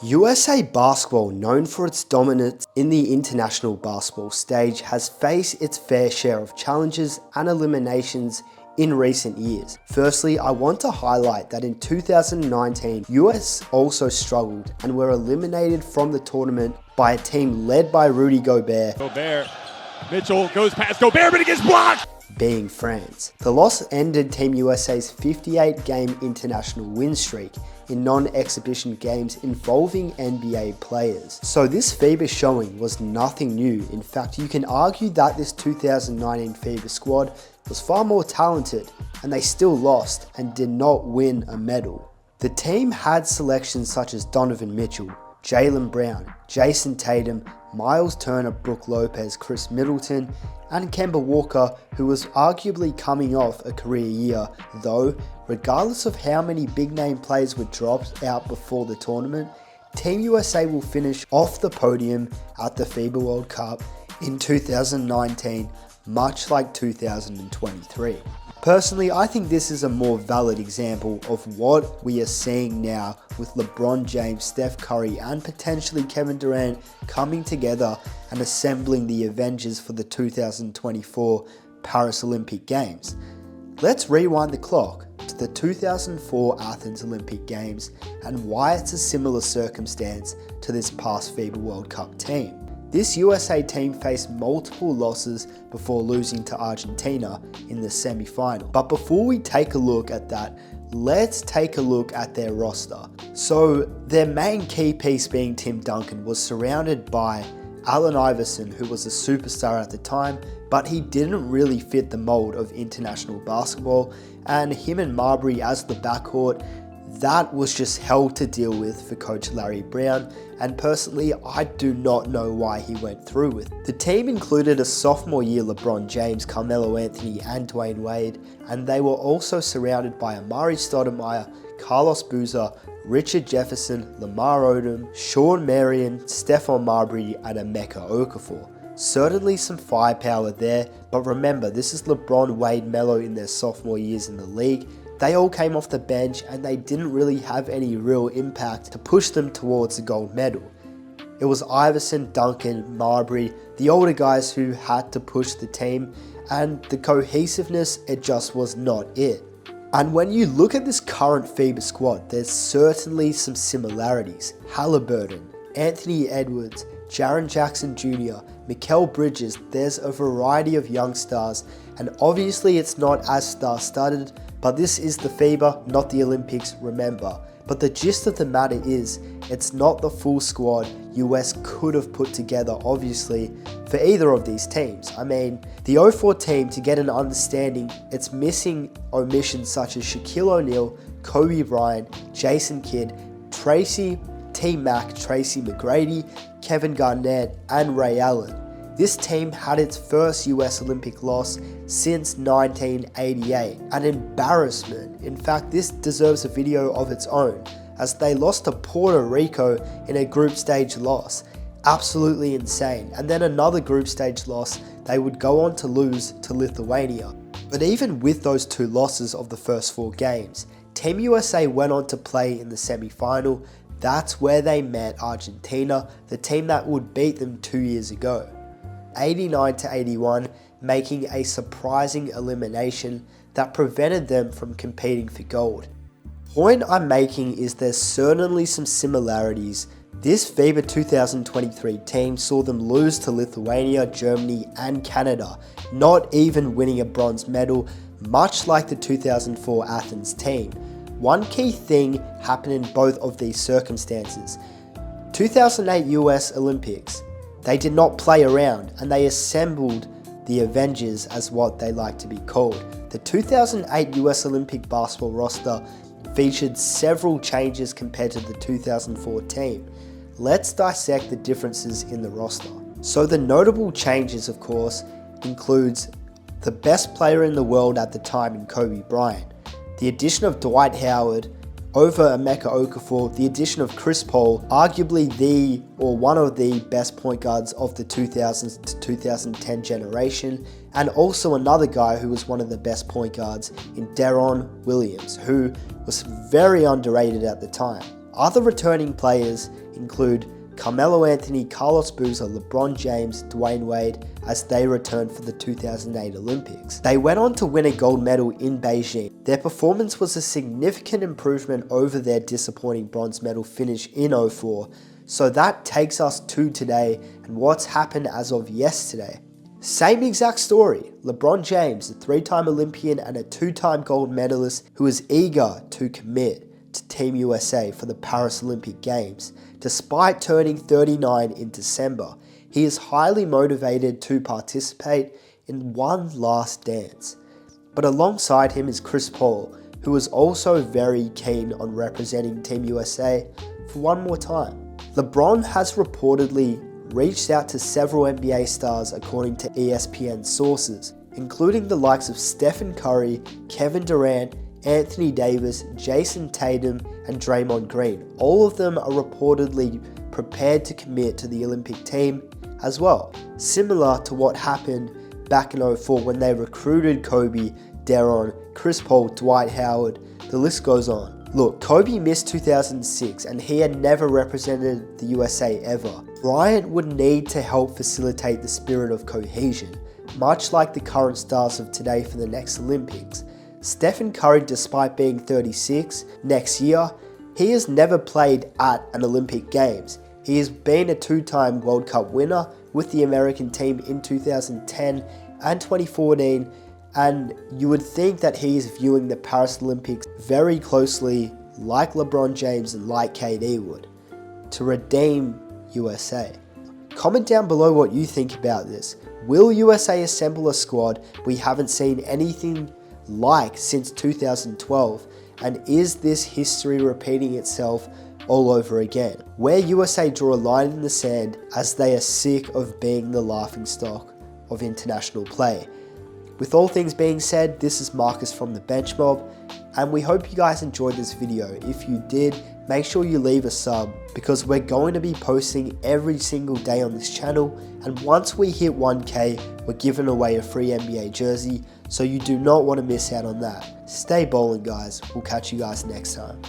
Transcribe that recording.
USA basketball, known for its dominance in the international basketball stage, has faced its fair share of challenges and eliminations in recent years. Firstly, I want to highlight that in 2019, US also struggled and were eliminated from the tournament by a team led by Rudy Gobert. Mitchell goes past Gobert, but it gets blocked! Being France. The loss ended Team USA's 58-game international win streak in non-exhibition games involving NBA players. So this FIBA showing was nothing new. In fact, you can argue that this 2019 FIBA squad was far more talented, and they still lost and did not win a medal. The team had selections such as Donovan Mitchell, Jaylen Brown, Jayson Tatum, Miles Turner, Brook Lopez, Chris Middleton, and Kemba Walker, who was arguably coming off a career year, though regardless of how many big name players were dropped out before the tournament, Team USA will finish off the podium at the FIBA World Cup in 2019, much like 2023. Personally, I think this is a more valid example of what we are seeing now with LeBron James, Steph Curry, and potentially Kevin Durant coming together and assembling the Avengers for the 2024 Paris Olympic Games. Let's rewind the clock to the 2004 Athens Olympic Games and why it's a similar circumstance to this past FIBA World Cup team. This USA team faced multiple losses before losing to Argentina in the semi-final. But before we take a look at that, let's take a look at their roster. So their main key piece, being Tim Duncan, was surrounded by Allen Iverson, who was a superstar at the time, but he didn't really fit the mold of international basketball, and him and Marbury as the backcourt, that was just hell to deal with for Coach Larry Brown, and personally, I do not know why he went through with it. The team included a sophomore year LeBron James, Carmelo Anthony, and Dwayne Wade, and they were also surrounded by Amari Stoudemire, Carlos Boozer, Richard Jefferson, Lamar Odom, Sean Marion, Stephon Marbury, and Emeka Okafor. Certainly some firepower there, but remember, this is LeBron, Wade, Melo in their sophomore years in the league. They all came off the bench and they didn't really have any real impact to push them towards the gold medal. It was Iverson, Duncan, Marbury, the older guys who had to push the team, and the cohesiveness, it just was not it. And when you look at this current FIBA squad, there's certainly some similarities. Halliburton, Anthony Edwards, Jaren Jackson Jr., Mikal Bridges, there's a variety of young stars, and obviously it's not as star-studded, but this is the FIBA, not the Olympics, remember. But the gist of the matter is, it's not the full squad US could have put together, obviously, for either of these teams. I mean, the 04 team, to get an understanding, it's missing omissions such as Shaquille O'Neal, Kobe Bryant, Jason Kidd, Tracy T-Mac, Tracy McGrady, Kevin Garnett, and Ray Allen. This team had its first US Olympic loss since 1988, an embarrassment. In fact, this deserves a video of its own, as they lost to Puerto Rico in a group stage loss. Absolutely insane. And then another group stage loss, they would go on to lose to Lithuania. But even with those two losses of the first four games, Team USA went on to play in the semi-final. That's where they met Argentina, the team that would beat them 2 years ago. 89-81, making a surprising elimination that prevented them from competing for gold. Point I'm making is there's certainly some similarities. This FIBA 2023 team saw them lose to Lithuania, Germany, and Canada, not even winning a bronze medal, much like the 2004 Athens team. One key thing happened in both of these circumstances. 2008 US Olympics, they did not play around and they assembled the Avengers, as what they like to be called. The 2008 US Olympic basketball roster featured several changes compared to the 2004 team. Let's dissect the differences in the roster. So the notable changes, of course, includes the best player in the world at the time in Kobe Bryant, the addition of Dwight Howard over Emeka Okafor, the addition of Chris Paul, arguably the or one of the best point guards of the 2000s to 2010 generation, and also another guy who was one of the best point guards in Deron Williams, who was very underrated at the time. Other returning players include Carmelo Anthony, Carlos Boozer, LeBron James, Dwayne Wade as they returned for the 2008 Olympics. They went on to win a gold medal in Beijing. Their performance was a significant improvement over their disappointing bronze medal finish in 2004. So that takes us to today and what's happened as of yesterday. Same exact story. LeBron James, a 3-time Olympian and a 2-time gold medalist who is eager to commit to Team USA for the Paris Olympic Games. Despite turning 39 in December, he is highly motivated to participate in one last dance. But alongside him is Chris Paul, who is also very keen on representing Team USA for one more time. LeBron has reportedly reached out to several NBA stars according to ESPN sources, including the likes of Stephen Curry, Kevin Durant, Anthony Davis, Jayson Tatum, and Draymond Green. All of them are reportedly prepared to commit to the Olympic team as well, similar to what happened back in 2004 when they recruited Kobe, Deron, Chris Paul, Dwight Howard, the list goes on. Look, Kobe missed 2006 and he had never represented the USA ever. Bryant would need to help facilitate the spirit of cohesion, much like the current stars of today for the next Olympics. Stephen Curry, despite being 36 next year, he has never played at an Olympic Games. He has been a 2-time World Cup winner with the American team in 2010 and 2014, and you would think that he is viewing the Paris Olympics very closely like LeBron James and like KD would, to redeem USA. Comment down below what you think about this. Will USA assemble a squad we haven't seen anything like since 2012, and is this history repeating itself all over again, where USA draw a line in the sand as they are sick of being the laughingstock of international play? With all things being said, this is Marcus from the Bench Mob, and we hope you guys enjoyed this video. If you did, make sure you leave a sub, because we're going to be posting every single day on this channel, and once we hit 1K, we're giving away a free NBA jersey, so you do not want to miss out on that. Stay bowling, guys. We'll catch you guys next time.